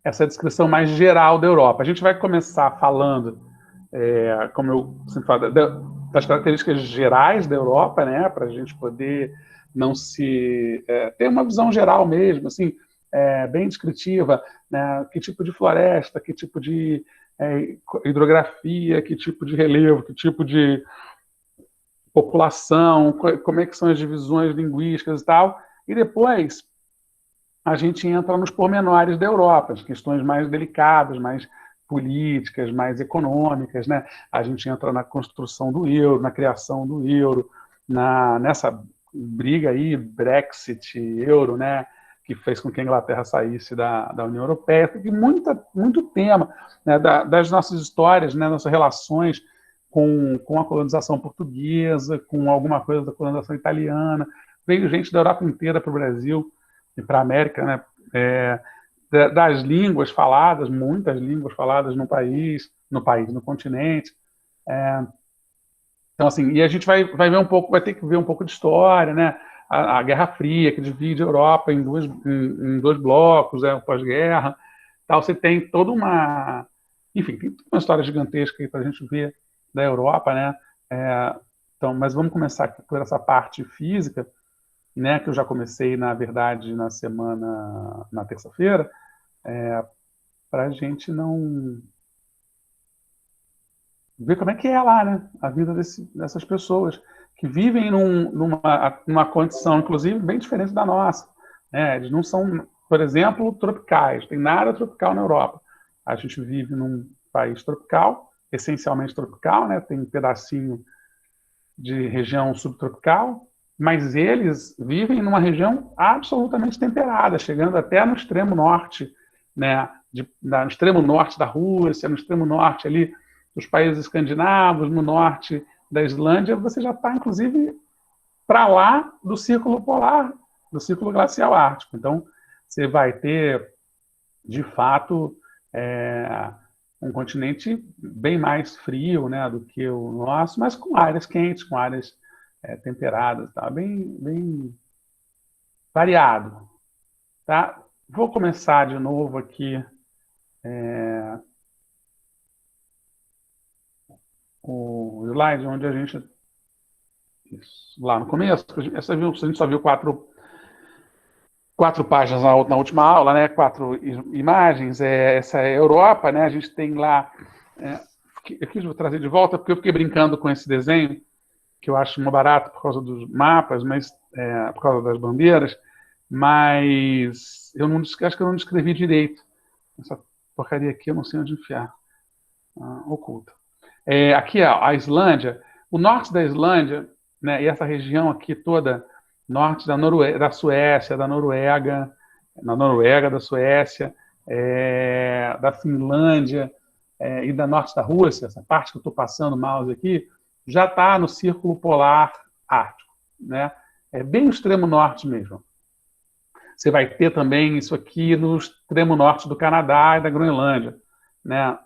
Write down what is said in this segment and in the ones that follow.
essa descrição mais geral da Europa. A gente vai começar falando, como eu sempre falo, das características gerais da Europa, né, para a gente poder não se ter uma visão geral mesmo, assim, bem descritiva, né, que tipo de floresta, que tipo de hidrografia, que tipo de relevo, que tipo de população, como é que são as divisões linguísticas e tal, e depois a gente entra nos pormenores da Europa, as questões mais delicadas, mais políticas, mais econômicas, né? A gente entra na construção do euro, na criação do euro, nessa briga aí, Brexit, euro, né? Que fez com que a Inglaterra saísse da União Europeia. Tem muito tema, né? Das nossas histórias, né? Nossas relações com a colonização portuguesa, com alguma coisa da colonização italiana. Veio gente da Europa inteira para o Brasil e para a América, né? Das línguas faladas, muitas línguas faladas no continente. Então, assim, e a gente vai ver um pouco, vai ter que ver um pouco de história, né? A Guerra Fria, que divide a Europa em dois blocos, o pós-guerra, tal. Você tem toda uma, enfim, tem uma história gigantesca aí para a gente ver da Europa, né? Então, mas vamos começar aqui por essa parte física, né, que eu já comecei, na verdade, na terça-feira, para a gente não ver como é que é lá, né, a vida dessas pessoas que vivem numa condição, inclusive, bem diferente da nossa. Né? Eles não são, por exemplo, tropicais, tem nada tropical na Europa. A gente vive num país tropical, essencialmente tropical, né? Tem um pedacinho de região subtropical, mas eles vivem numa região absolutamente temperada, chegando até no extremo norte, né, no extremo norte da Rússia, no extremo norte ali dos países escandinavos, no norte da Islândia, você já está, inclusive, para lá do círculo polar, do círculo glacial ártico. Então, você vai ter, de fato, um continente bem mais frio, né, do que o nosso, mas com áreas quentes, com áreas temperadas, tá? Bem variado. Tá? Vou começar de novo aqui o slide onde a gente... Isso, lá no começo, a gente só viu quatro páginas na última aula, né? 4 imagens. Essa é a Europa, né? A gente tem lá... eu quis trazer de volta porque eu fiquei brincando com esse desenho, que eu acho muito barato por causa dos mapas, mas por causa das bandeiras, mas acho que eu não descrevi direito. Essa porcaria aqui eu não sei onde enfiar. Oculta. Aqui, ó, a Islândia, o norte da Islândia, né, e essa região aqui toda, norte da Suécia, da Noruega, da Suécia, da Finlândia e da norte da Rússia, essa parte que eu estou passando o mouse aqui, já está no círculo polar ártico, né? É bem o extremo norte mesmo. Você vai ter também isso aqui no extremo norte do Canadá e da Groenlândia, né?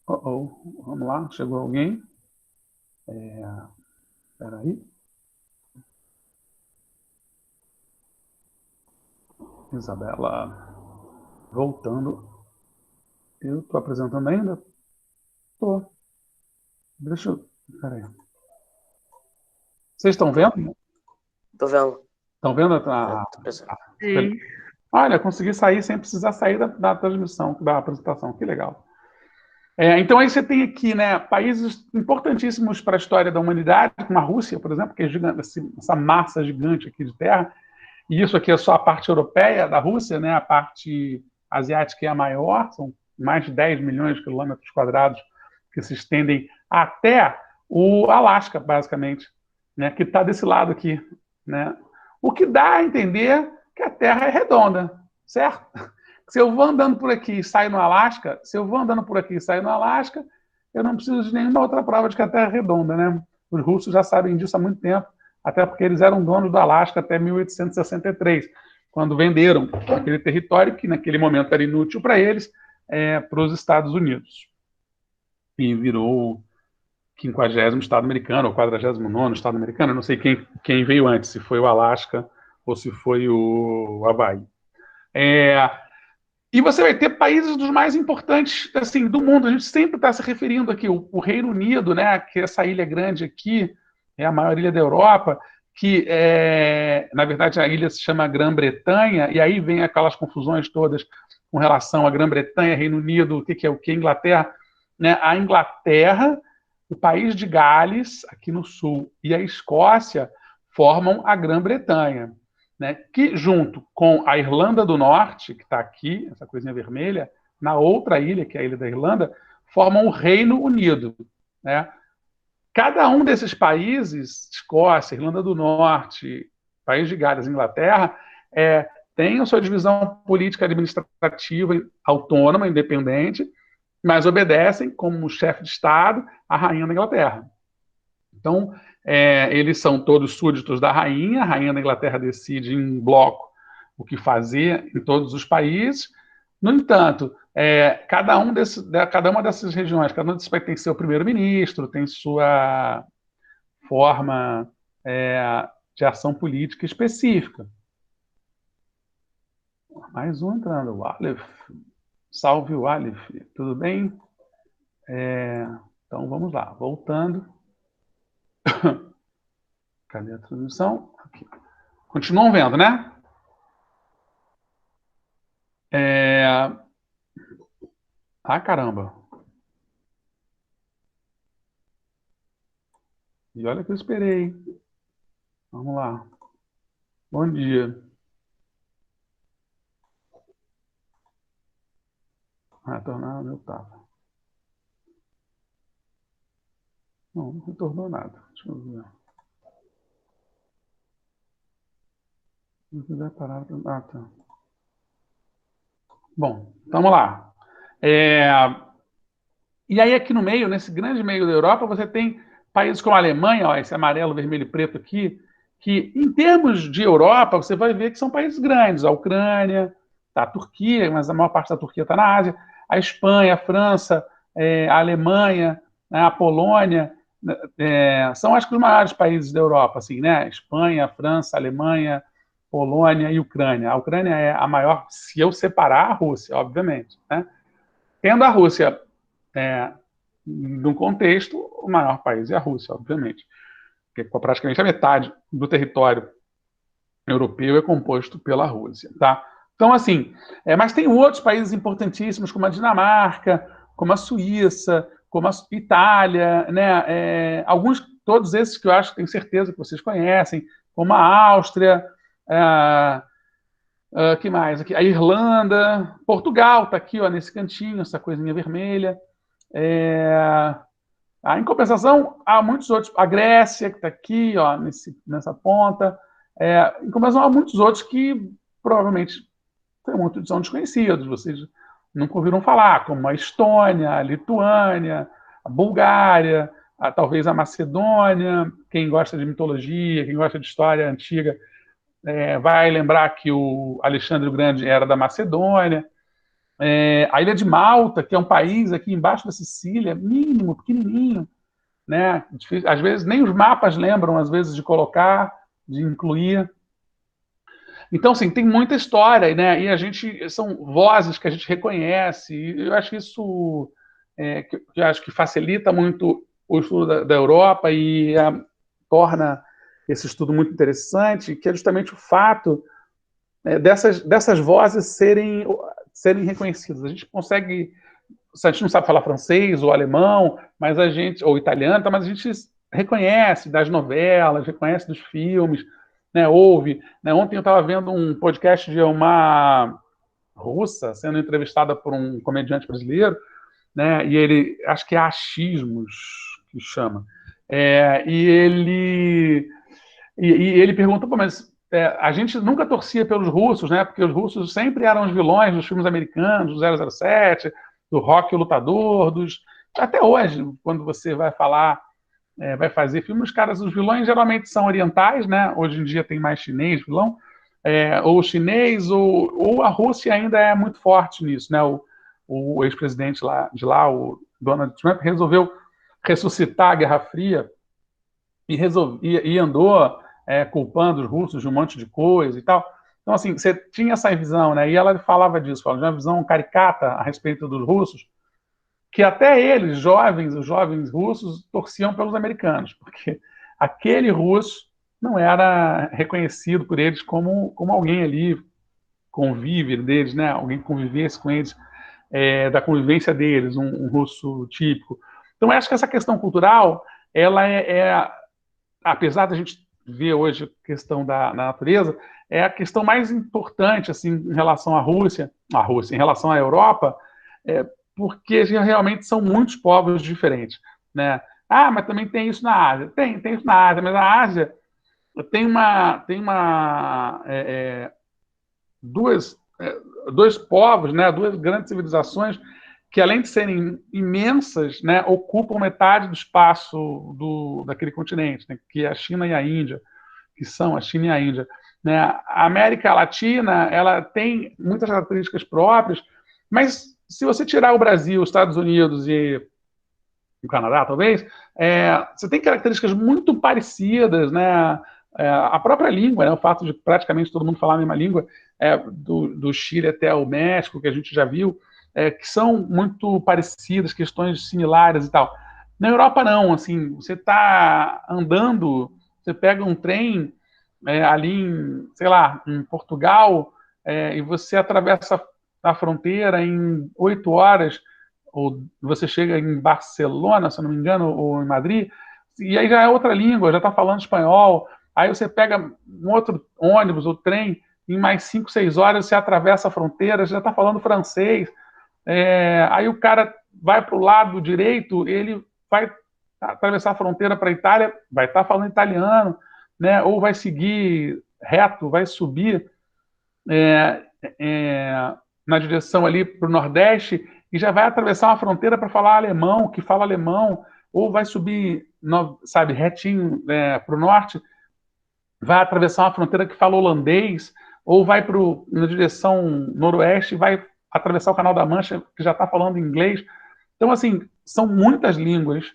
Vamos lá, chegou alguém? Espera aí. Isabela, voltando. Eu estou apresentando ainda? Estou. Deixa eu... Espera aí. Vocês estão vendo? Estou vendo. Estão vendo? Sim. Olha, consegui sair sem precisar sair da transmissão, da apresentação. Que legal. Então, aí você tem aqui, né, países importantíssimos para a história da humanidade, como a Rússia, por exemplo, que é gigante, essa massa gigante aqui de terra. E isso aqui é só a parte europeia da Rússia, né? A parte asiática é a maior, são mais de 10 milhões de quilômetros quadrados que se estendem até o Alasca, basicamente, né? Que está desse lado aqui, né? O que dá a entender que a Terra é redonda, certo? Se eu vou andando por aqui e saio no Alasca, eu não preciso de nenhuma outra prova de que a Terra é redonda, né? Os russos já sabem disso há muito tempo, até porque eles eram donos do Alasca até 1863, quando venderam aquele território que naquele momento era inútil para eles, para os Estados Unidos. E virou o 50º Estado americano, ou 49º Estado americano, eu não sei quem veio antes, se foi o Alasca ou se foi o Havaí. E você vai ter países dos mais importantes assim, do mundo. A gente sempre está se referindo aqui, o Reino Unido, né, que é essa ilha grande aqui, é a maior ilha da Europa, que, na verdade, a ilha se chama Grã-Bretanha, e aí vem aquelas confusões todas com relação a Grã-Bretanha, Reino Unido, o que é o que, Inglaterra. Né? A Inglaterra, o país de Gales, aqui no sul, e a Escócia formam a Grã-Bretanha, né, que junto com a Irlanda do Norte, que está aqui, essa coisinha vermelha, na outra ilha, que é a ilha da Irlanda, formam o Reino Unido. Né? Cada um desses países, Escócia, Irlanda do Norte, País de Gales, Inglaterra, tem a sua divisão política administrativa autônoma, independente, mas obedecem, como chefe de Estado, à Rainha da Inglaterra. Então, eles são todos súditos da rainha, a rainha da Inglaterra decide em bloco o que fazer em todos os países. No entanto, cada uma dessas regiões, cada um desses países tem seu primeiro-ministro, tem sua forma de ação política específica. Mais um entrando, o Aleph. Salve o Aleph, tudo bem? Então, vamos lá, voltando. Cadê a transmissão? Aqui. Continuam vendo, né? Ah, caramba. E olha que eu esperei. Vamos lá. Bom dia. Retornar meu tapa. Não retornou nada. Deixa eu ver. Se quiser parar. Ah, tá. Bom, vamos lá. E aí, aqui no meio, nesse grande meio da Europa, você tem países como a Alemanha, ó, esse amarelo, vermelho e preto aqui, que, em termos de Europa, você vai ver que são países grandes. A Ucrânia, tá, a Turquia, mas a maior parte da Turquia está na Ásia. A Espanha, a França, a Alemanha, né, a Polônia, são, acho que, os maiores países da Europa, assim, né? Espanha, França, Alemanha, Polônia e Ucrânia. A Ucrânia é a maior, se eu separar a Rússia, obviamente. Né? Tendo a Rússia num contexto, o maior país é a Rússia, obviamente. Porque praticamente a metade do território europeu é composto pela Rússia. Tá? Então, assim, mas tem outros países importantíssimos, como a Dinamarca, como a Suíça, como a Itália, né? Todos esses que eu acho que tenho certeza que vocês conhecem, como a Áustria, que mais? Aqui, a Irlanda, Portugal está aqui, ó, nesse cantinho, essa coisinha vermelha. Em compensação, há muitos outros. A Grécia, que está aqui, ó, nessa ponta. Em compensação, há muitos outros que provavelmente são desconhecidos. Vocês nunca ouviram falar, como a Estônia, a Lituânia, a Bulgária, talvez a Macedônia. Quem gosta de mitologia, quem gosta de história antiga, vai lembrar que o Alexandre o Grande era da Macedônia. A Ilha de Malta, que é um país aqui embaixo da Sicília, mínimo, pequenininho, né? Às vezes nem os mapas lembram, às vezes, de colocar, de incluir. Então, assim, tem muita história, né? E são vozes que a gente reconhece. E eu acho isso que eu acho que facilita muito o estudo da Europa e torna esse estudo muito interessante, que é justamente o fato dessas vozes serem reconhecidas. A gente não sabe falar francês ou alemão, ou italiano, mas a gente reconhece das novelas, reconhece dos filmes, né, ouve. Né? Ontem eu estava vendo um podcast de uma russa sendo entrevistada por um comediante brasileiro, né, e ele, acho que é Achismos que chama, e ele perguntou, mas a gente nunca torcia pelos russos, né? Porque os russos sempre eram os vilões dos filmes americanos, do 007, do Rocky o Lutador, até hoje, quando você vai falar, vai fazer filmes, os vilões geralmente são orientais, né? Hoje em dia tem mais chinês vilão, ou chinês, ou a Rússia ainda é muito forte nisso, né? O ex-presidente de lá, o Donald Trump, resolveu ressuscitar a Guerra Fria e andou culpando os russos de um monte de coisa e tal. Então, assim, você tinha essa visão, né? E ela falava disso, falava de uma visão caricata a respeito dos russos, que até eles, jovens, os jovens russos, torciam pelos americanos, porque aquele russo não era reconhecido por eles como alguém ali, convive deles, né? Alguém que convivesse com eles, da convivência deles, um russo típico. Então, eu acho que essa questão cultural, ela apesar da gente ver hoje a questão da natureza, é a questão mais importante assim, em relação em relação à Europa, porque realmente são muitos povos diferentes. Né? Ah, mas também tem isso na Ásia. Tem isso na Ásia, mas a Ásia tem dois povos, né, duas grandes civilizações que, além de serem imensas, né, ocupam metade do espaço daquele continente, né, que é a China e a Índia, que são a China e a Índia. Né? A América Latina, ela tem muitas características próprias, mas se você tirar o Brasil, os Estados Unidos e o Canadá, talvez, você tem características muito parecidas, né? A própria língua, né? O fato de praticamente todo mundo falar a mesma língua, do Chile até o México, que a gente já viu, que são muito parecidas, questões similares e tal. Na Europa, não. Assim, você está andando, você pega um trem ali em, sei lá, em Portugal, e você atravessa a fronteira em 8 horas, ou você chega em Barcelona, se eu não me engano, ou em Madrid, e aí já é outra língua, já está falando espanhol, aí você pega um outro ônibus ou trem, em mais 5, 6 horas você atravessa a fronteira, já está falando francês, aí o cara vai para o lado direito, ele vai atravessar a fronteira para a Itália, vai estar falando italiano, né? Ou vai seguir reto, vai subir na direção ali para o Nordeste e já vai atravessar uma fronteira para falar alemão, que fala alemão, ou vai subir, sabe, retinho para o Norte, vai atravessar uma fronteira que fala holandês, ou vai na direção Noroeste e vai atravessar o Canal da Mancha, que já está falando inglês. Então, assim, são muitas línguas,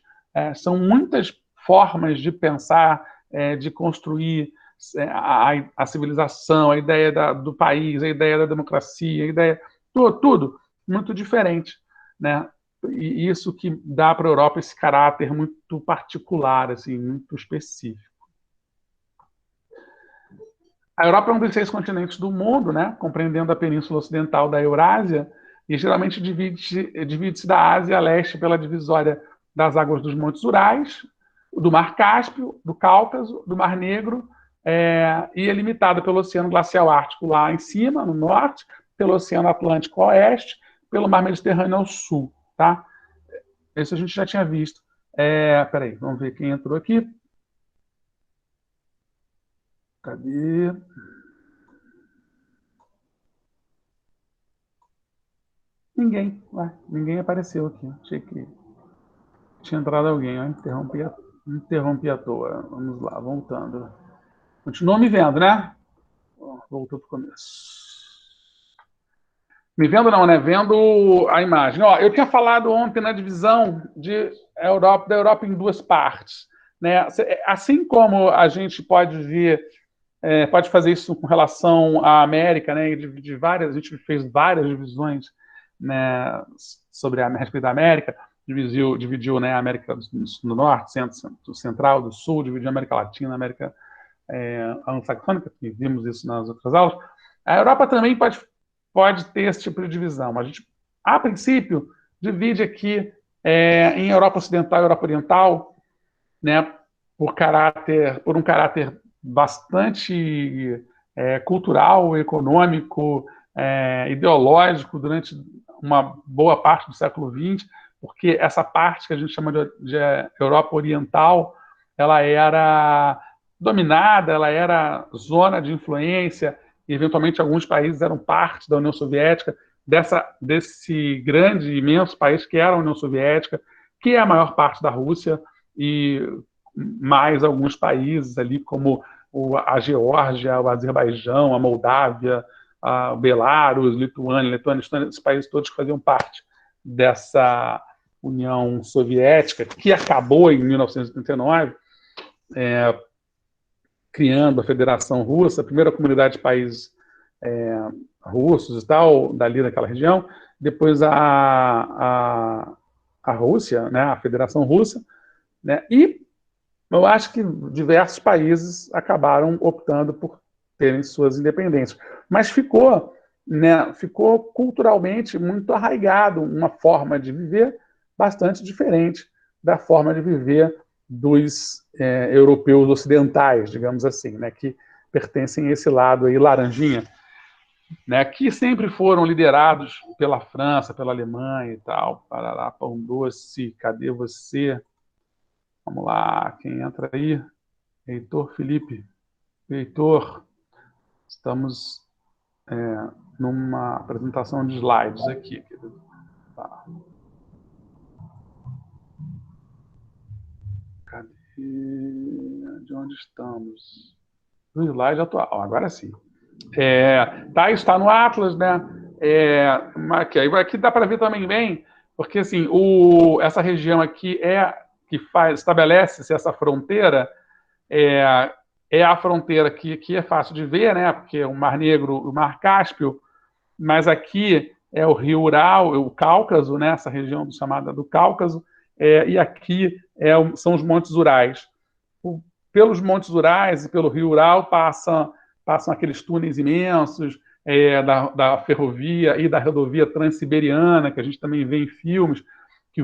são muitas formas de pensar, de construir a civilização, a ideia do país, a ideia da democracia, a ideia... Tudo muito diferente. Né? E isso que dá para a Europa esse caráter muito particular, assim, muito específico. A Europa é um dos 6 continentes do mundo, né? Compreendendo a Península Ocidental da Eurásia, e geralmente divide-se da Ásia a leste pela divisória das águas dos Montes Urais, do Mar Cáspio, do Cáucaso, do Mar Negro, e é limitada pelo Oceano Glacial Ártico lá em cima, no norte, pelo Oceano Atlântico ao oeste, pelo Mar Mediterrâneo ao sul. Tá? Isso a gente já tinha visto. Peraí, vamos ver quem entrou aqui. Cadê? Ninguém apareceu aqui. Achei que tinha entrado alguém. Interrompi à toa. Vamos lá, voltando. Continua me vendo, né? Voltou para o começo. Me vendo não, né? Vendo a imagem. Ó, eu tinha falado ontem na divisão da Europa em 2 partes. Né? Assim como a gente pode ver, pode fazer isso com relação à América, né? A gente fez várias divisões, né, sobre a respeito da América, dividiu né, a América do Norte, Central, do Sul, dividiu a América Latina, a América anglo-saxônica, que vimos isso nas outras aulas. A Europa também pode ter esse tipo de divisão. A gente, a princípio, divide aqui em Europa Ocidental e Europa Oriental, né, por um caráter bastante cultural, econômico, ideológico durante uma boa parte do século XX, porque essa parte que a gente chama de Europa Oriental, ela era dominada, ela era zona de influência, e eventualmente alguns países eram parte da União Soviética, desse grande, imenso país que era a União Soviética, que é a maior parte da Rússia, e mais alguns países ali, como a Geórgia, o Azerbaijão, a Moldávia, a Belarus, Lituânia, Letônia, esses países todos que faziam parte dessa União Soviética, que acabou em 1939, criando a Federação Russa, a primeira comunidade de países russos e tal, dali daquela região. Depois a Rússia, né, a Federação Russa, né, e eu acho que diversos países acabaram optando por terem suas independências. Mas ficou, né, ficou culturalmente muito arraigado uma forma de viver bastante diferente da forma de viver dos europeus ocidentais, digamos assim, né, que pertencem a esse lado aí, laranjinha, né, que sempre foram liderados pela França, pela Alemanha e tal. Parará, pão doce, cadê você? Vamos lá, quem entra aí? Heitor Felipe. Heitor, estamos numa apresentação de slides aqui. Tá. Cadê? De onde estamos? No slide atual. Agora sim. Tá, está no Atlas, né? Aqui dá para ver também bem, porque assim, essa região aqui que estabelece-se essa fronteira, é a fronteira que é fácil de ver, né? Porque é o Mar Negro, o Mar Cáspio, mas aqui é o Rio Ural, o Cáucaso, né? Essa região chamada do Cáucaso, e aqui são os Montes Urais. Pelos Montes Urais e pelo Rio Ural passam aqueles túneis imensos da ferrovia e da rodovia Transiberiana, que a gente também vê em filmes, que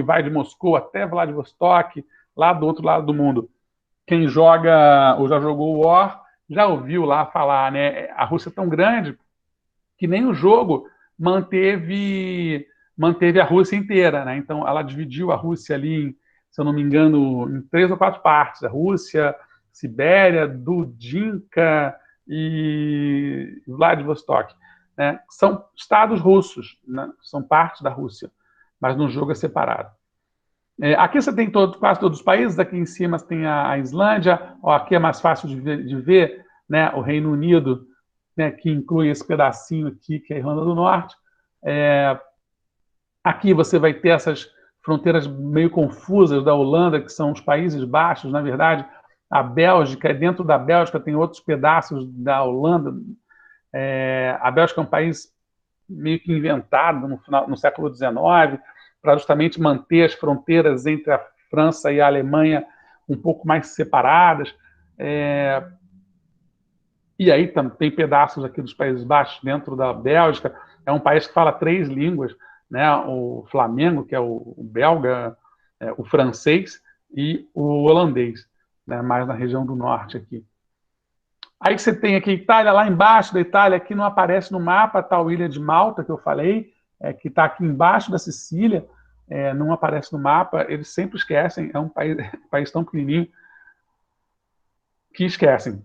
vai de Moscou até Vladivostok, lá do outro lado do mundo. Quem joga ou já jogou War já ouviu lá falar, né? A Rússia é tão grande que nem o jogo manteve a Rússia inteira, né? Então ela dividiu a Rússia ali, se eu não me engano, em 3 ou 4 partes: a Rússia, Sibéria, Dudinka e Vladivostok, né? São estados russos, né? São partes da Rússia, mas no jogo é separado. Aqui você tem quase todos os países. Aqui em cima você tem a Islândia. Aqui é mais fácil de ver, né? O Reino Unido, né? Que inclui esse pedacinho aqui, que é a Irlanda do Norte. Aqui você vai ter essas fronteiras meio confusas da Holanda, que são os Países Baixos, na verdade. A Bélgica, dentro da Bélgica tem outros pedaços da Holanda. A Bélgica é um país meio que inventado no século XIX, para justamente manter as fronteiras entre a França e a Alemanha um pouco mais separadas. E aí tem pedaços aqui dos Países Baixos dentro da Bélgica. É um país que fala 3 línguas, né? O Flamengo, que é o belga, o francês e o holandês, né? Mais na região do norte aqui. Aí você tem aqui a Itália, lá embaixo da Itália, aqui não aparece no mapa, está a ilha de Malta, que eu falei, que está aqui embaixo da Sicília, não aparece no mapa, eles sempre esquecem, é um país tão pequenininho que esquecem.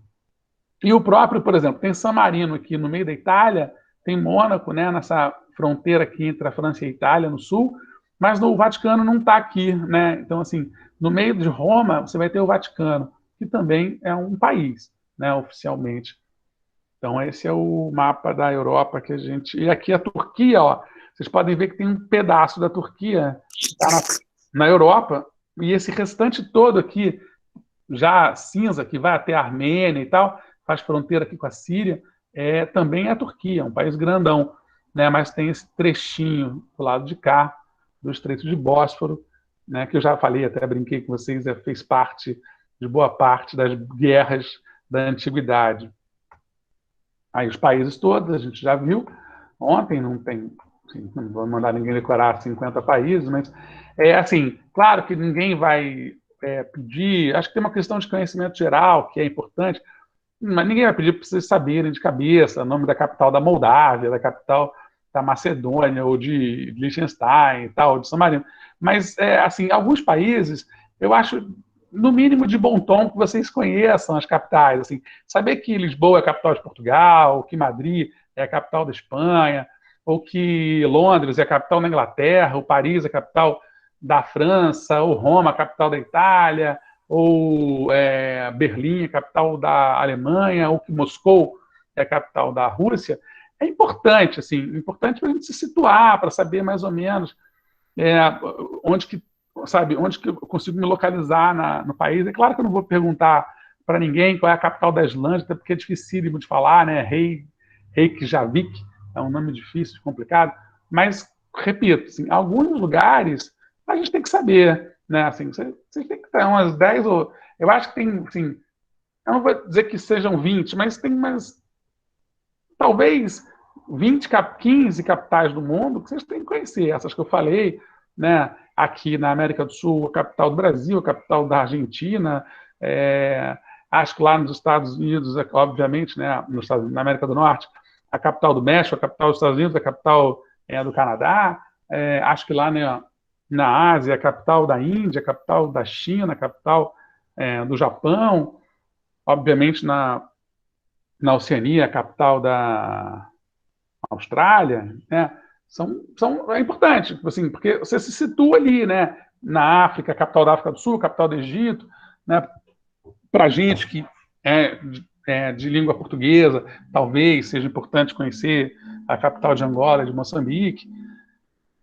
E o próprio, por exemplo, tem San Marino aqui no meio da Itália, tem Mônaco, né, nessa fronteira aqui entre a França e a Itália, no sul, mas o Vaticano não está aqui, né? Então, assim, no meio de Roma, você vai ter o Vaticano, que também é um país, né, oficialmente. Então, esse é o mapa da Europa que a gente... E aqui a Turquia, ó, vocês podem ver que tem um pedaço da Turquia que tá na Europa, e esse restante todo aqui, já cinza, que vai até a Armênia e tal, faz fronteira aqui com a Síria, também é a Turquia, um país grandão, né? Mas tem esse trechinho do lado de cá, do Estreito de Bósforo, né? Que eu já falei, até brinquei com vocês, fez parte de boa parte das guerras da antiguidade. Aí os países todos, a gente já viu ontem, não tem, assim, não vou mandar ninguém decorar 50 países, mas assim, claro que ninguém vai pedir, acho que tem uma questão de conhecimento geral que é importante, mas ninguém vai pedir para vocês saberem de cabeça o nome da capital da Moldávia, da capital da Macedônia, ou de Liechtenstein e tal, de San Marino. Mas, assim, alguns países, eu acho, no mínimo de bom tom, que vocês conheçam as capitais. Assim, saber que Lisboa é a capital de Portugal, que Madrid é a capital da Espanha, ou que Londres é a capital da Inglaterra, ou Paris é a capital da França, ou Roma, a capital da Itália, ou Berlim, a capital da Alemanha, ou que Moscou é a capital da Rússia, é importante, assim, importante para a gente se situar, para saber mais ou menos onde que eu consigo me localizar no país. É claro que eu não vou perguntar para ninguém qual é a capital da Islândia, até porque é dificílimo de falar, né? Reykjavik, é um nome difícil, complicado, mas, repito, assim, alguns lugares a gente tem que saber, né? Assim, vocês têm que ter umas 10 ou... Eu acho que tem, assim, eu não vou dizer que sejam 20, mas tem umas, talvez 20, 15 capitais do mundo que vocês têm que conhecer. Essas que eu falei, né? Aqui na América do Sul, a capital do Brasil, a capital da Argentina, acho que lá nos Estados Unidos, obviamente, né? Na América do Norte, a capital do México, a capital dos Estados Unidos, a capital do Canadá, acho que lá, né, na Ásia, a capital da Índia, a capital da China, a capital do Japão, obviamente na Oceania, a capital da Austrália, né? É importante, assim, porque você se situa ali, né? Na África, a capital da África do Sul, a capital do Egito, né? Para gente que de língua portuguesa, talvez seja importante conhecer a capital de Angola, de Moçambique.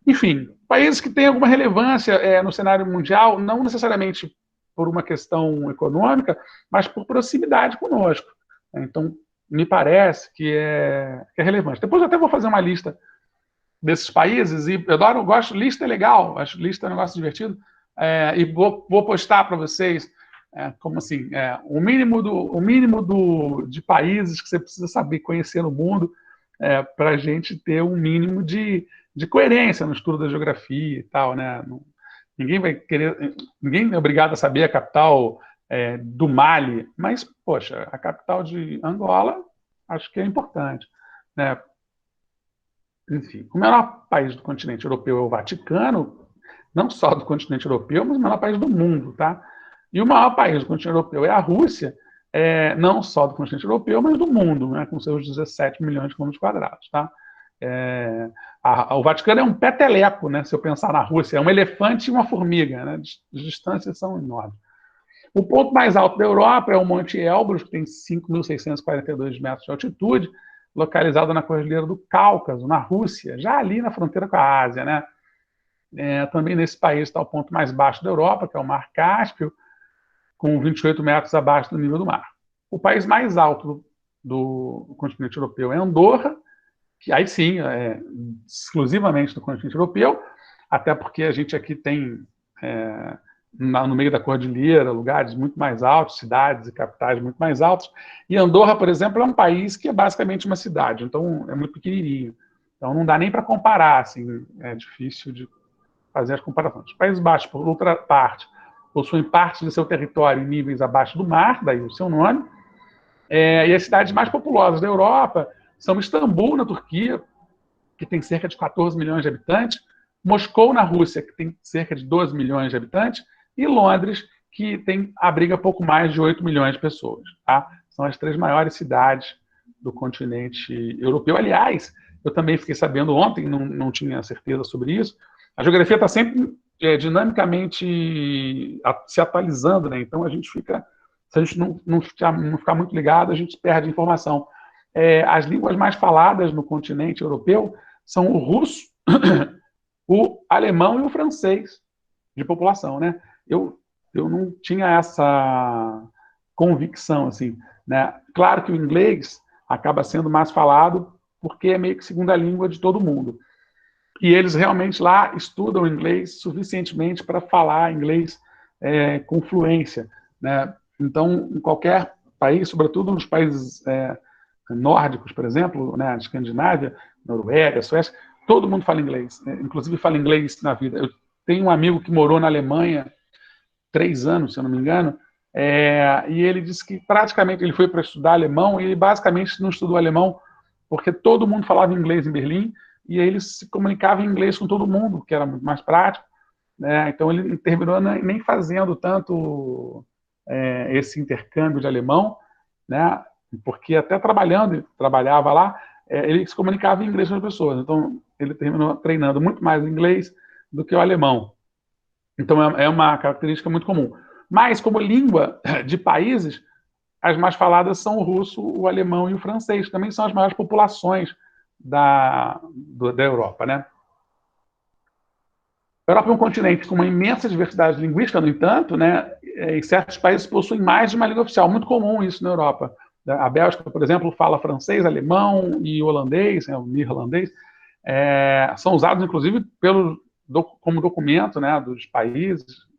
Enfim, países que têm alguma relevância no cenário mundial, não necessariamente por uma questão econômica, mas por proximidade conosco. Então, me parece que é relevante. Depois eu até vou fazer uma lista desses países, e eu gosto, lista é legal, acho lista é um negócio divertido, e vou postar para vocês, como assim, o mínimo de países que você precisa saber conhecer no mundo, para a gente ter um mínimo de coerência no estudo da geografia e tal, né? Ninguém é obrigado a saber a capital do Mali, mas, poxa, a capital de Angola, acho que é importante, né? Enfim, o menor país do continente europeu é o Vaticano, não só do continente europeu, mas o menor país do mundo, tá? E o maior país do continente europeu é a Rússia, não só do continente europeu, mas do mundo, né? Com seus 17 milhões de quilômetros quadrados, tá? O Vaticano é um peteleco, né? Se eu pensar na Rússia, é um elefante e uma formiga, né? As distâncias são enormes. O ponto mais alto da Europa é o Monte Elbrus, que tem 5.642 metros de altitude, localizado na Cordilheira do Cáucaso, na Rússia, já ali na fronteira com a Ásia, né? Também nesse país está o ponto mais baixo da Europa, que é o Mar Cáspio, com 28 metros abaixo do nível do mar. O país mais alto do continente europeu é Andorra, que aí sim, exclusivamente do continente europeu, até porque a gente aqui tem, no meio da cordilheira, lugares muito mais altos, cidades e capitais muito mais altos, e Andorra, por exemplo, é um país que é basicamente uma cidade, então é muito pequenininho, então não dá nem para comparar, assim, é difícil de fazer as comparações. Os Países Baixos, por outra parte, possuem parte de seu território em níveis abaixo do mar, daí o seu nome, e as cidades mais populosas da Europa são Istambul, na Turquia, que tem cerca de 14 milhões de habitantes, Moscou, na Rússia, que tem cerca de 12 milhões de habitantes, e Londres, que abriga pouco mais de 8 milhões de pessoas. Tá? São as 3 maiores cidades do continente europeu. Aliás, eu também fiquei sabendo ontem, não tinha certeza sobre isso, a geografia está sempre dinamicamente se atualizando, né? Então a gente fica, se a gente não ficar muito ligado, a gente perde informação. As línguas mais faladas no continente europeu são o russo, o alemão e o francês de população, né? Eu não tinha essa convicção, assim, né? Claro que o inglês acaba sendo mais falado porque é meio que segunda língua de todo mundo. E eles realmente lá estudam inglês suficientemente para falar inglês com fluência, né? Então, em qualquer país, sobretudo nos países nórdicos, por exemplo, né, Escandinávia, Noruega, Suécia, todo mundo fala inglês, né? Inclusive fala inglês na vida. Eu tenho um amigo que morou na Alemanha 3 anos, se eu não me engano, e ele disse que praticamente ele foi para estudar alemão e ele basicamente não estudou alemão porque todo mundo falava inglês em Berlim e aí ele se comunicava em inglês com todo mundo, que era muito mais prático, né? Então ele terminou nem fazendo tanto esse intercâmbio de alemão, né? Porque até trabalhava lá, ele se comunicava em inglês com as pessoas. Então ele terminou treinando muito mais o inglês do que o alemão. Então é uma característica muito comum. Mas como língua de países, as mais faladas são o russo, o alemão e o francês. Também são as maiores populações da Europa, né? A Europa é um continente com uma imensa diversidade linguística, no entanto, né? E certos países possuem mais de uma língua oficial. Muito comum isso na Europa. A Bélgica, por exemplo, fala francês, alemão e holandês, o neerlandês, são usados, inclusive, como documento, né,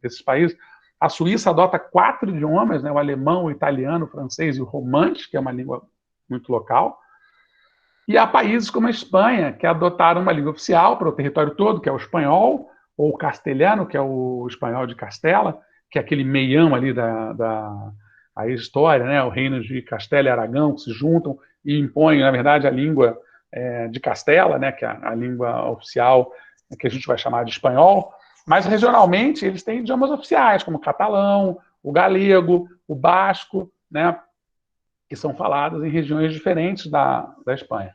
desses países. A Suíça adota 4 idiomas, né, o alemão, o italiano, o francês e o romance, que é uma língua muito local. E há países como a Espanha, que adotaram uma língua oficial para o território todo, que é o espanhol, ou o castelhano, que é o espanhol de Castela, que é aquele meião ali a história, né? O reino de Castela e Aragão que se juntam e impõem, na verdade, a língua de Castela, né? Que é a língua oficial, que a gente vai chamar de espanhol. Mas, regionalmente, eles têm idiomas oficiais, como o catalão, o galego, o basco, né? Que são faladas em regiões diferentes da Espanha.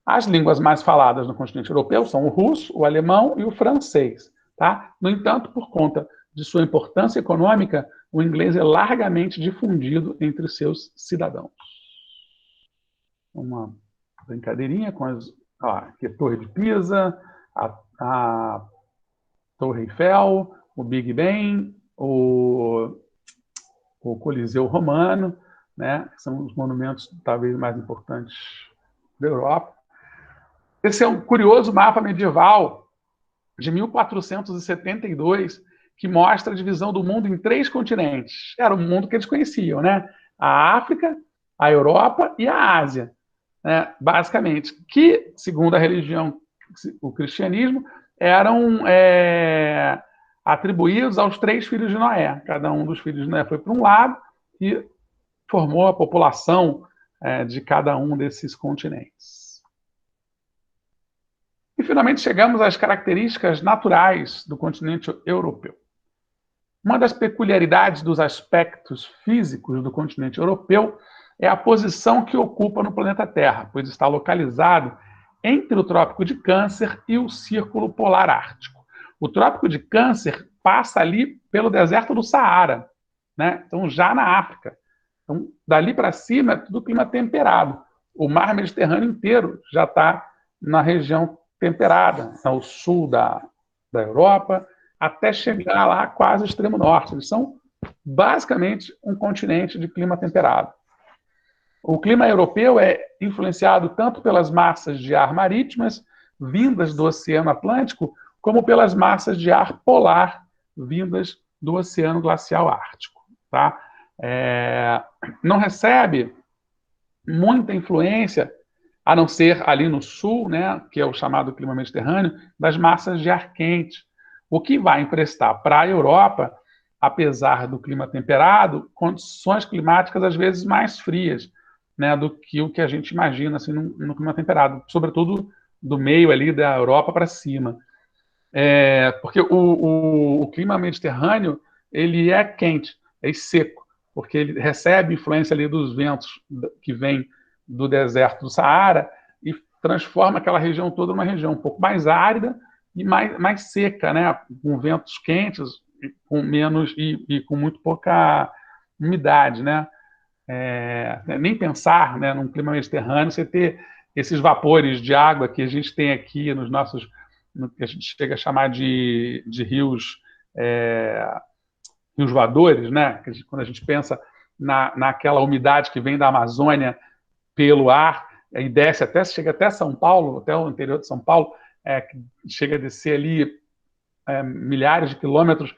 As línguas mais faladas no continente europeu são o russo, o alemão e o francês. Tá? No entanto, por conta de sua importância econômica, o inglês é largamente difundido entre seus cidadãos. Uma brincadeirinha com aqui a Torre de Pisa, a Torre Eiffel, o Big Ben, o Coliseu Romano, né, que são os monumentos talvez mais importantes da Europa. Esse é um curioso mapa medieval de 1472 que mostra a divisão do mundo em 3 continentes. Era o mundo que eles conheciam, né? A África, a Europa e a Ásia, né? Basicamente, que, segundo a religião, o cristianismo, eram atribuídos aos 3 filhos de Noé. Cada um dos filhos de Noé foi para um lado e formou a população de cada um desses continentes. E, finalmente, chegamos às características naturais do continente europeu. Uma das peculiaridades dos aspectos físicos do continente europeu é a posição que ocupa no planeta Terra, pois está localizado entre o Trópico de Câncer e o Círculo Polar Ártico. O Trópico de Câncer passa ali pelo deserto do Saara, né? Então, já na África. Então, dali para cima é tudo clima temperado. O mar Mediterrâneo inteiro já está na região temperada, ao sul da Europa, até chegar lá quase ao extremo norte. Eles são basicamente um continente de clima temperado. O clima europeu é influenciado tanto pelas massas de ar marítimas vindas do Oceano Atlântico, como pelas massas de ar polar vindas do Oceano Glacial Ártico. Tá? Não recebe muita influência, a não ser ali no sul, né, que é o chamado clima mediterrâneo, das massas de ar quente, o que vai emprestar para a Europa, apesar do clima temperado, condições climáticas às vezes mais frias, né, do que o que a gente imagina assim, no clima temperado, sobretudo do meio ali da Europa para cima. Porque o clima mediterrâneo ele é quente, é seco, porque ele recebe influência ali dos ventos que vêm do deserto do Saara e transforma aquela região toda numa região um pouco mais árida e mais seca, né? Com ventos quentes, com menos e com muito pouca umidade, né? Nem pensar, né, num clima mediterrâneo, você ter esses vapores de água que a gente tem aqui nos nossos, no que a gente chega a chamar de rios, rios voadores, né? Quando a gente pensa naquela umidade que vem da Amazônia pelo ar, e desce chega até São Paulo, até o interior de São Paulo, que chega a descer ali milhares de quilômetros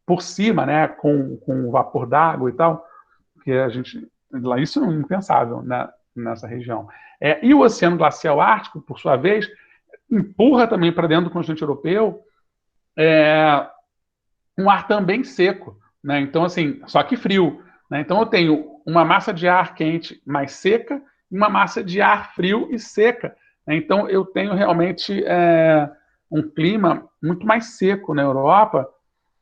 por cima, né, com vapor d'água e tal, que a gente, lá isso é impensável, né, nessa região. E o Oceano Glacial Ártico, por sua vez, empurra também para dentro do continente europeu um ar também seco, né? Então, assim, só que frio, né? Então, eu tenho uma massa de ar quente mais seca e uma massa de ar frio e seca, né? Então, eu tenho realmente um clima muito mais seco na Europa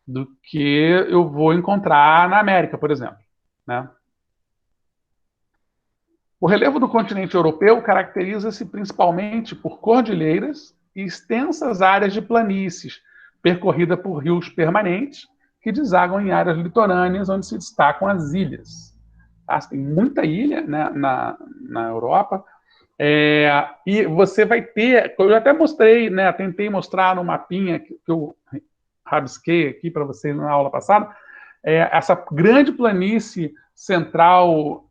do que eu vou encontrar na América, por exemplo, né? O relevo do continente europeu caracteriza-se principalmente por cordilheiras e extensas áreas de planícies, percorrida por rios permanentes, que desaguam em áreas litorâneas, onde se destacam as ilhas. Tem muita ilha, né, na Europa, e você vai ter, eu até mostrei, né, tentei mostrar no mapinha que eu rabisquei aqui para vocês na aula passada, essa grande planície central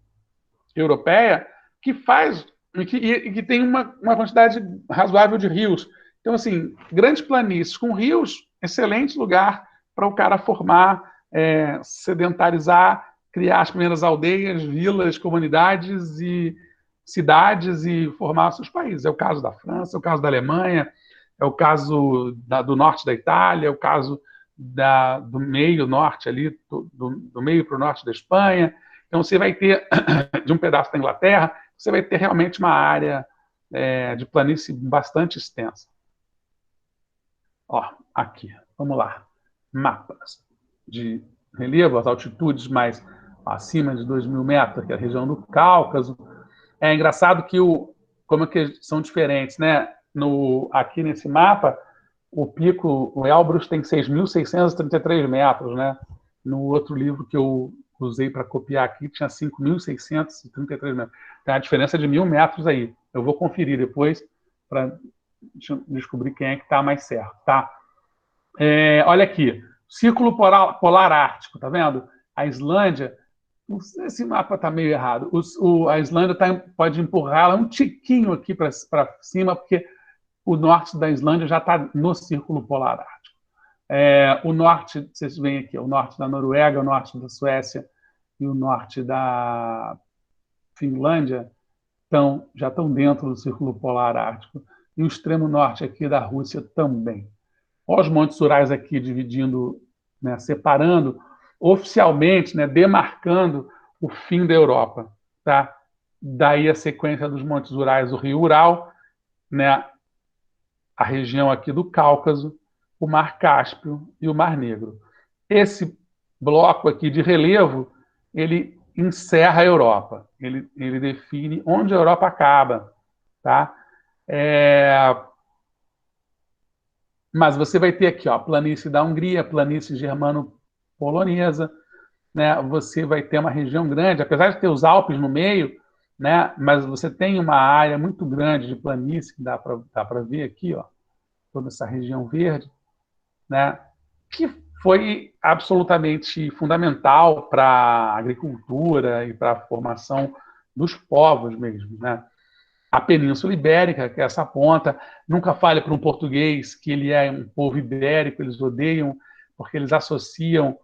europeia que faz e que tem uma quantidade razoável de rios. Então, assim, grandes planícies com rios, excelente lugar para o cara formar, sedentarizar, criar as primeiras aldeias, vilas, comunidades e cidades e formar seus países. É o caso da França, é o caso da Alemanha, é o caso do norte da Itália, é o caso do meio norte ali, do meio para o norte da Espanha. Então, você vai ter, de um pedaço da Inglaterra, você vai ter realmente uma área de planície bastante extensa. Ó, aqui, vamos lá. Mapas de relevo, as altitudes mais acima de 2.000 metros, que é a região do Cáucaso. É engraçado que como é que são diferentes, né? Aqui nesse mapa, o pico, o Elbrus tem 6.633 metros, né? No outro livro que eu usei para copiar aqui, tinha 5.633 metros. Tem a diferença de 1.000 metros aí. Eu vou conferir depois para descobrir quem é que está mais certo, tá? Olha aqui, Círculo Polar Ártico, tá vendo? A Islândia, esse mapa está meio errado. A Islândia pode empurrá-la um tiquinho aqui para cima, porque o norte da Islândia já está no Círculo Polar Ártico. O norte, vocês veem aqui, o norte da Noruega, o norte da Suécia e o norte da Finlândia já estão dentro do Círculo Polar Ártico. E o extremo norte aqui da Rússia também. Olha os montes Urais aqui dividindo, né, separando, oficialmente, né, demarcando o fim da Europa. Tá? Daí a sequência dos montes Urais, o rio Ural, né, a região aqui do Cáucaso, o Mar Cáspio e o Mar Negro. Esse bloco aqui de relevo, ele encerra a Europa. Ele define onde a Europa acaba. Tá? Mas você vai ter aqui, ó, planície da Hungria, planície germano-polonesa, né? Você vai ter uma região grande, apesar de ter os Alpes no meio, né? Mas você tem uma área muito grande de planície, que dá para ver aqui, ó, toda essa região verde, né? Que foi absolutamente fundamental para a agricultura e para a formação dos povos mesmo, né? A Península Ibérica, que é essa ponta, nunca fale para um português que ele é um povo ibérico, eles odeiam, porque eles associam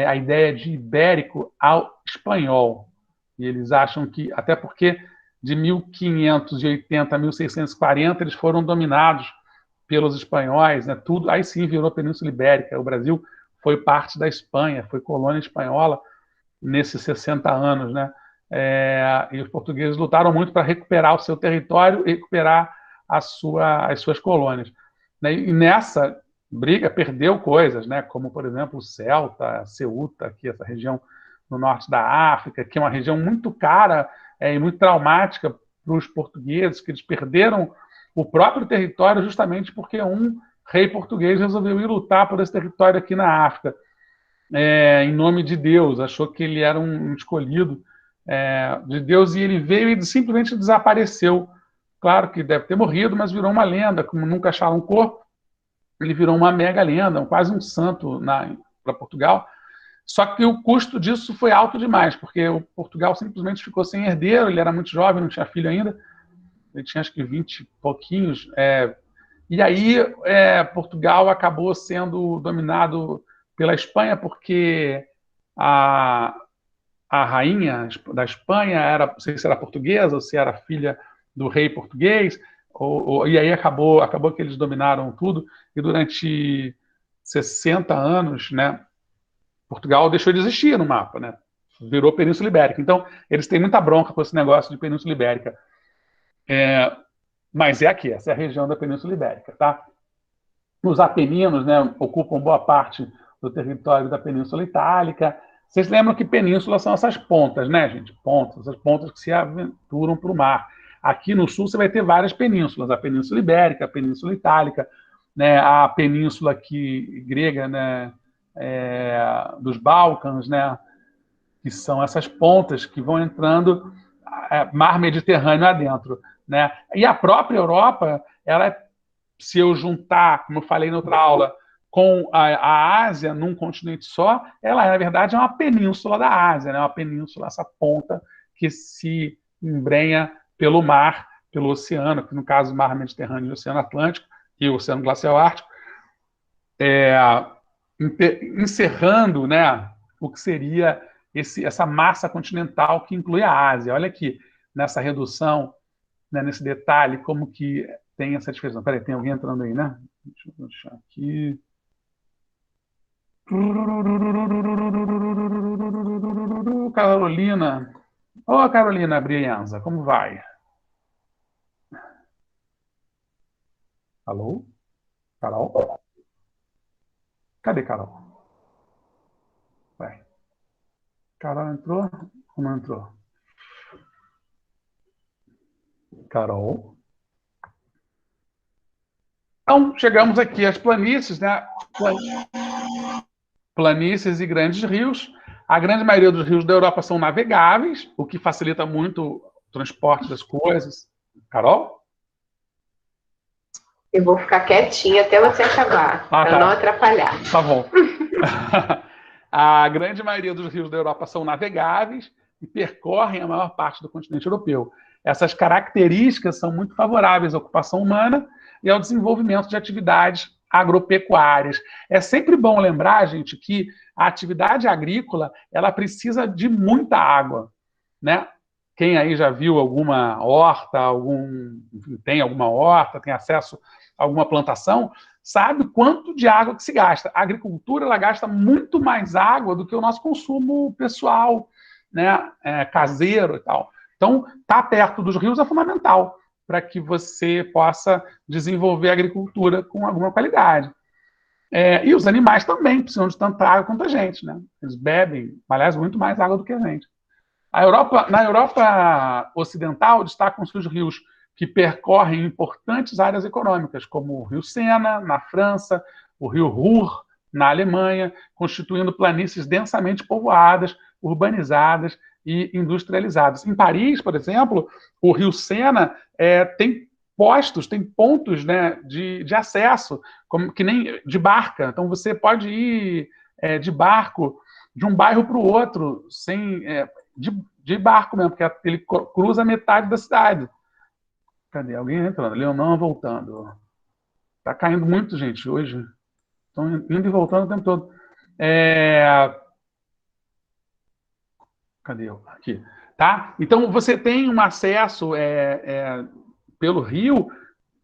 a ideia de ibérico ao espanhol. E eles acham que, até porque de 1580 a 1640 eles foram dominados pelos espanhóis, né? Tudo, aí sim virou Península Ibérica. O Brasil foi parte da Espanha, foi colônia espanhola nesses 60 anos, né? E os portugueses lutaram muito para recuperar o seu território e recuperar as suas colônias. Né? E nessa briga perdeu coisas, né? Como, por exemplo, Celta, Ceuta, aqui, essa região no norte da África, que é uma região muito cara e muito traumática para os portugueses, que eles perderam o próprio território justamente porque um rei português resolveu ir lutar por esse território aqui na África, em nome de Deus, achou que ele era um escolhido de Deus, e ele veio e simplesmente desapareceu. Claro que deve ter morrido, mas virou uma lenda. Como nunca acharam um corpo, ele virou uma mega lenda, quase um santo para Portugal. Só que o custo disso foi alto demais, porque o Portugal simplesmente ficou sem herdeiro, ele era muito jovem, não tinha filho ainda, ele tinha acho que 20 e pouquinhos, e aí Portugal acabou sendo dominado pela Espanha, porque a rainha da Espanha não sei se era portuguesa ou se era filha do rei português, e aí acabou que eles dominaram tudo, e durante 60 anos, né, Portugal deixou de existir no mapa, né, virou Península Ibérica. Então, eles têm muita bronca com esse negócio de Península Ibérica. Mas aqui, essa é a região da Península Ibérica, tá? Os Apeninos, né, ocupam boa parte do território da Península Itálica. Vocês lembram que penínsulas são essas pontas, né, gente? Essas pontas que se aventuram para o mar. Aqui no sul você vai ter várias penínsulas, a Península Ibérica, a Península Itálica, né, a península aqui grega, né, dos Balcãs, né, que são essas pontas que vão entrando mar Mediterrâneo adentro, né? E a própria Europa, se eu juntar, como eu falei na outra aula, com a Ásia num continente só, ela, na verdade, é uma península da Ásia, né? Uma península, essa ponta que se embrenha pelo mar, pelo oceano, que no caso o mar Mediterrâneo e o Oceano Atlântico e o Oceano Glacial Ártico, encerrando, né, o que seria essa massa continental que inclui a Ásia. Olha aqui, nessa redução, né, nesse detalhe, como que tem essa diferença. Peraí, tem alguém entrando aí, né? Deixa eu deixar aqui. Carolina. Ô, Carolina Brianza, como vai? Alô? Carol? Cadê Carol? Vai. Carol entrou ou não entrou? Carol? Então, chegamos aqui às planícies, né? Planícies e grandes rios. A grande maioria dos rios da Europa são navegáveis, o que facilita muito o transporte das coisas. Carol? Eu vou ficar quietinha até você acabar, para não atrapalhar. Tá bom. A grande maioria dos rios da Europa são navegáveis e percorrem a maior parte do continente europeu. Essas características são muito favoráveis à ocupação humana e ao desenvolvimento de atividades agropecuárias. É sempre bom lembrar, gente, que a atividade agrícola ela precisa de muita água, né? Quem aí já viu alguma horta, tem alguma horta, tem acesso a alguma plantação, sabe quanto de água que se gasta. A agricultura ela gasta muito mais água do que o nosso consumo pessoal, né? Caseiro e tal. Então, estar perto dos rios é fundamental para que você possa desenvolver a agricultura com alguma qualidade. E os animais também precisam de tanta água quanto a gente, né? Eles bebem, aliás, muito mais água do que a gente. Na Europa Ocidental, destacam-se os rios que percorrem importantes áreas econômicas, como o rio Sena, na França, o rio Ruhr, na Alemanha, constituindo planícies densamente povoadas, urbanizadas e industrializadas. Em Paris, por exemplo, o rio Sena tem pontos, né, de acesso, como que nem de barca. Então, você pode ir de barco de um bairro para o outro, de barco mesmo, porque ele cruza metade da cidade. Cadê? Alguém entrando? Leonan voltando. Tá caindo muito, gente, hoje. Estão indo e voltando o tempo todo. Cadê eu? Aqui. Tá? Então, você tem um acesso pelo rio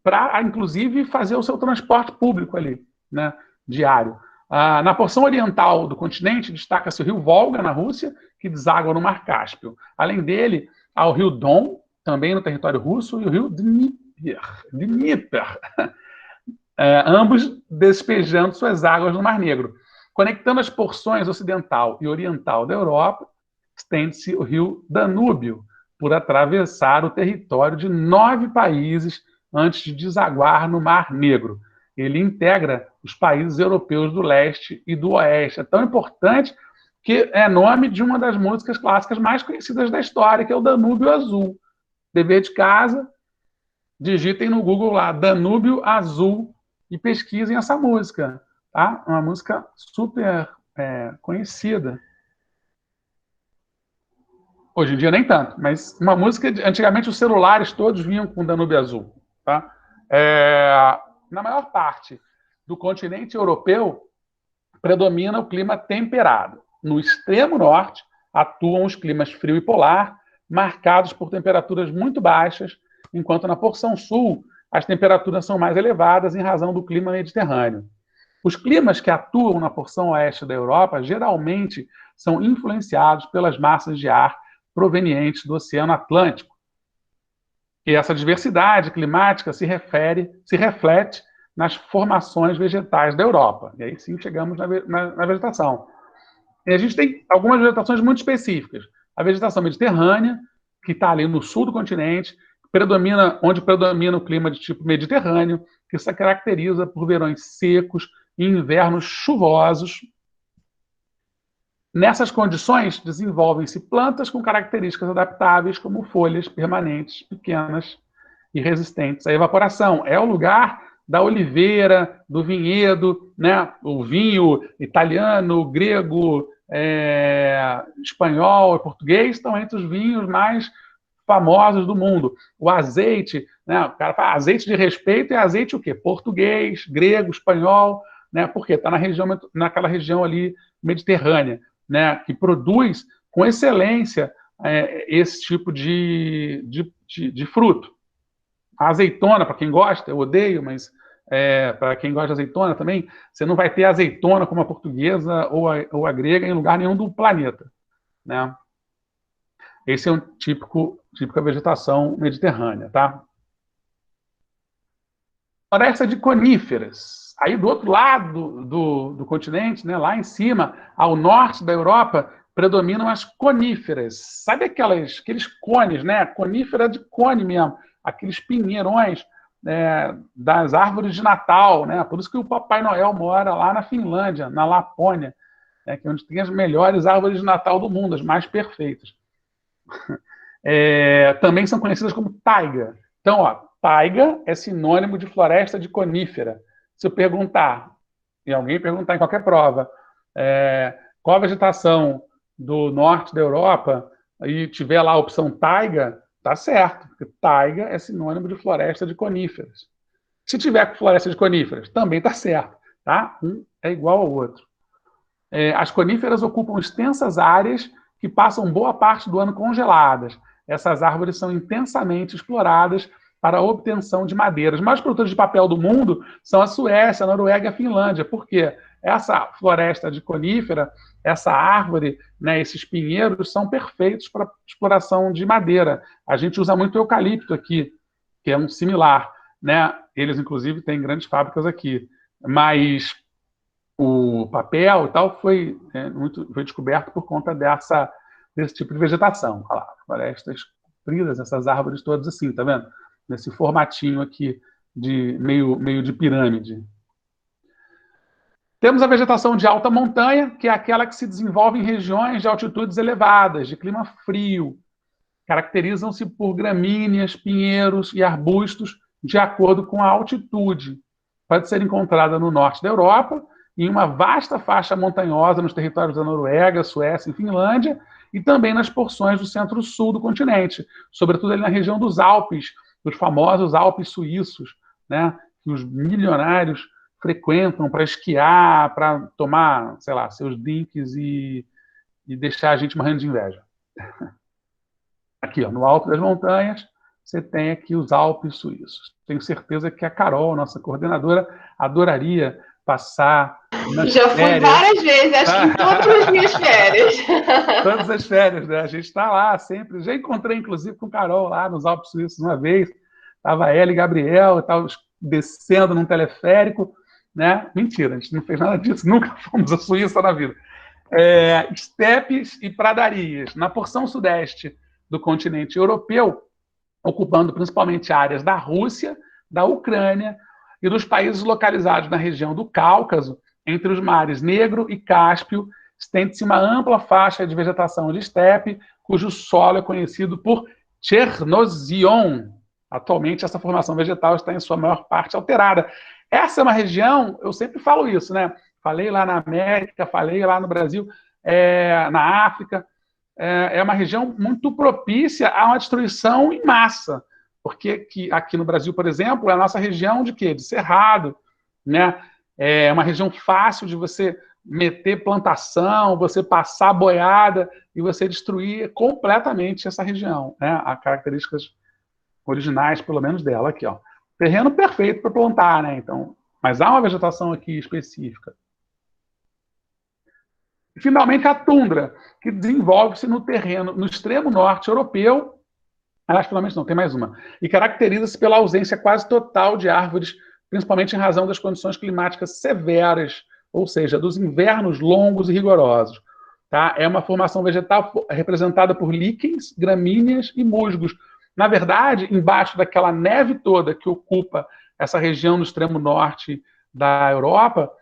para, inclusive, fazer o seu transporte público ali, né, diário. Na porção oriental do continente, destaca-se o rio Volga, na Rússia, que deságua no Mar Cáspio. Além dele, há o rio Don, também no território russo, e o rio Dnieper, ambos despejando suas águas no Mar Negro. Conectando as porções ocidental e oriental da Europa, estende-se o rio Danúbio, por atravessar o território de 9 países antes de desaguar no Mar Negro. Ele integra os países europeus do leste e do oeste. É tão importante que é nome de uma das músicas clássicas mais conhecidas da história, que é o Danúbio Azul. Dever de casa, digitem no Google lá, Danúbio Azul, e pesquisem essa música. Tá? Uma música super conhecida. Hoje em dia nem tanto, mas uma música, antigamente os celulares todos vinham com Danúbio Azul. Tá? Na maior parte do continente europeu, predomina o clima temperado. No extremo norte, atuam os climas frio e polar, marcados por temperaturas muito baixas, enquanto na porção sul, as temperaturas são mais elevadas em razão do clima mediterrâneo. Os climas que atuam na porção oeste da Europa geralmente são influenciados pelas massas de ar provenientes do Oceano Atlântico. E essa diversidade climática se reflete nas formações vegetais da Europa. E aí sim chegamos na vegetação. E a gente tem algumas vegetações muito específicas. A vegetação mediterrânea, que está ali no sul do continente, onde predomina o clima de tipo mediterrâneo, que se caracteriza por verões secos e invernos chuvosos. Nessas condições, desenvolvem-se plantas com características adaptáveis, como folhas permanentes, pequenas e resistentes à evaporação. É o lugar da oliveira, do vinhedo, né? O vinho italiano, grego, espanhol e português estão entre os vinhos mais famosos do mundo. O azeite, né? O cara fala azeite de respeito é azeite o quê? Português, grego, espanhol, né? Porque está naquela região ali mediterrânea, né? Que produz com excelência esse tipo de fruto. A azeitona, para quem gosta, eu odeio, mas para quem gosta de azeitona também, você não vai ter azeitona como a portuguesa ou a grega em lugar nenhum do planeta, né? Esse é um típica vegetação mediterrânea, tá? Floresta de coníferas. Aí do outro lado do continente, né, lá em cima, ao norte da Europa, predominam as coníferas. Sabe aqueles cones, né? Conífera de cone mesmo, aqueles pinheirões das árvores de Natal, né? Por isso que o Papai Noel mora lá na Finlândia, na Lapônia, né, que é onde tem as melhores árvores de Natal do mundo, as mais perfeitas. Também são conhecidas como taiga. Então, taiga é sinônimo de floresta de conífera. Se eu perguntar, e alguém perguntar em qualquer prova, qual a vegetação do norte da Europa, e tiver lá a opção taiga, tá certo, porque taiga é sinônimo de floresta de coníferas. Se tiver floresta de coníferas, também tá certo, tá? Um é igual ao outro. As coníferas ocupam extensas áreas que passam boa parte do ano congeladas. Essas árvores são intensamente exploradas para a obtenção de madeiras. Os maiores produtores de papel do mundo são a Suécia, a Noruega e a Finlândia. Por quê? Essa floresta de conífera, essa árvore, né, esses pinheiros são perfeitos para exploração de madeira. A gente usa muito eucalipto aqui, que é um similar, né? Eles, inclusive, têm grandes fábricas aqui. Mas o papel e tal foi descoberto por conta desse tipo de vegetação. Olha lá, florestas compridas, essas árvores todas assim, tá vendo? Nesse formatinho aqui de meio de pirâmide. Temos a vegetação de alta montanha, que é aquela que se desenvolve em regiões de altitudes elevadas, de clima frio. Caracterizam-se por gramíneas, pinheiros e arbustos de acordo com a altitude. Pode ser encontrada no norte da Europa, em uma vasta faixa montanhosa nos territórios da Noruega, Suécia e Finlândia, e também nas porções do centro-sul do continente, sobretudo ali na região dos Alpes, dos famosos Alpes suíços, né, que os milionários frequentam para esquiar, para tomar, sei lá, seus drinks e deixar a gente morrendo de inveja. Aqui, no alto das montanhas, você tem aqui os Alpes suíços. Tenho certeza que a Carol, nossa coordenadora, adoraria passar nas Já férias. fui várias vezes, acho que em todas as minhas férias. Todas as férias, né? A gente está lá sempre. Já encontrei, inclusive, com Carol lá nos Alpes Suíços uma vez. Estava ela e Gabriel, estava descendo num teleférico, né? Mentira, a gente não fez nada disso. Nunca fomos à Suíça na vida. Estepes e pradarias. Na porção sudeste do continente europeu, ocupando principalmente áreas da Rússia, da Ucrânia e dos países localizados na região do Cáucaso, entre os mares Negro e Cáspio, estende-se uma ampla faixa de vegetação de estepe, cujo solo é conhecido por Chernozion. Atualmente, essa formação vegetal está em sua maior parte alterada. Essa é uma região, eu sempre falo isso, né? Falei lá na América, falei lá no Brasil, na África, é uma região muito propícia a uma destruição em massa, porque aqui no Brasil, por exemplo, é a nossa região de quê? De cerrado, né? É uma região fácil de você meter plantação, você passar boiada e você destruir completamente essa região, né? As características originais, pelo menos dela, aqui, ó. Terreno perfeito para plantar, né? Então, mas há uma vegetação aqui específica. E, finalmente, a tundra, que desenvolve-se no terreno, no extremo norte europeu, aliás, finalmente não, tem mais uma, e caracteriza-se pela ausência quase total de árvores, principalmente em razão das condições climáticas severas, ou seja, dos invernos longos e rigorosos. Tá? É uma formação vegetal representada por líquens, gramíneas e musgos. Na verdade, embaixo daquela neve toda que ocupa essa região no extremo norte da Europa,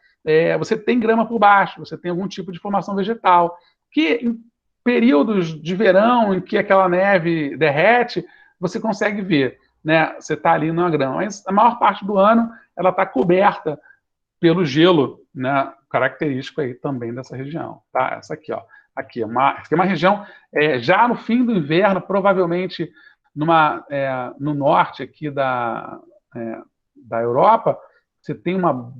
você tem grama por baixo, você tem algum tipo de formação vegetal, que em períodos de verão em que aquela neve derrete, você consegue ver. né, você está ali numa grama. Mas a maior parte do ano ela está coberta pelo gelo, né, característico aí também dessa região. Tá? Essa aqui, ó. Aqui é uma região, já no fim do inverno, provavelmente no norte aqui da Europa, você tem uma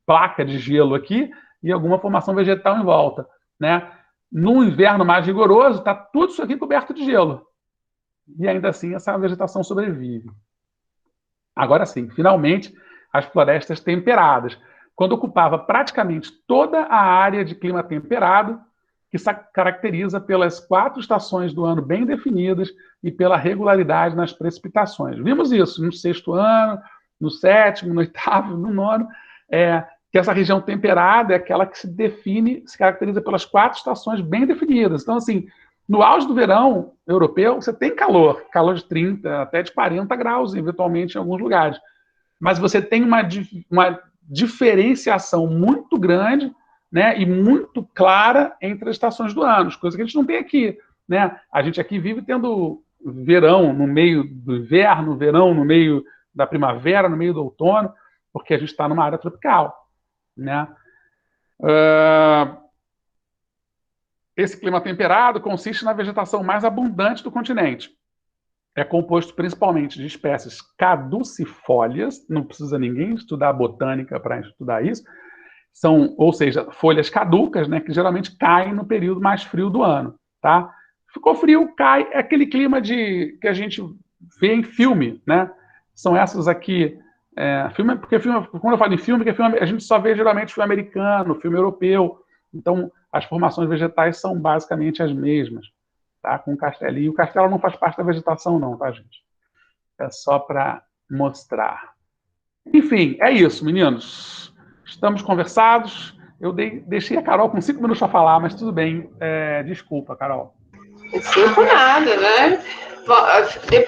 placa de gelo aqui e alguma formação vegetal em volta, né? No inverno mais rigoroso, está tudo isso aqui coberto de gelo. E ainda assim, essa vegetação sobrevive. Agora sim, finalmente, as florestas temperadas, quando ocupava praticamente toda a área de clima temperado, que se caracteriza pelas 4 estações do ano bem definidas e pela regularidade nas precipitações. Vimos isso no 6º ano, no 7º, no 8º, no 9º, que essa região temperada é aquela que se caracteriza pelas 4 estações bem definidas. Então, assim, no auge do verão europeu, você tem calor de 30, até de 40 graus, eventualmente em alguns lugares. Mas você tem uma diferenciação muito grande, né, e muito clara entre as estações do ano, coisa que a gente não tem aqui, né? A gente aqui vive tendo verão no meio do inverno, verão no meio da primavera, no meio do outono, porque a gente está numa área tropical, né? Esse clima temperado consiste na vegetação mais abundante do continente. É composto principalmente de espécies caducifólias, não precisa ninguém estudar botânica para estudar isso, ou seja, folhas caducas, né, que geralmente caem no período mais frio do ano. Tá? Ficou frio, cai, é aquele clima que a gente vê em filme, né? São essas aqui, quando eu falo em filme, porque a gente só vê geralmente filme americano, filme europeu, então as formações vegetais são basicamente as mesmas, tá? Com o castelinho. O castelo não faz parte da vegetação não, tá, gente? É só para mostrar. Enfim, é isso, meninos. Estamos conversados. Eu deixei a Carol com 5 minutos para falar, mas tudo bem. Desculpa, Carol. 5 nada, né? Depois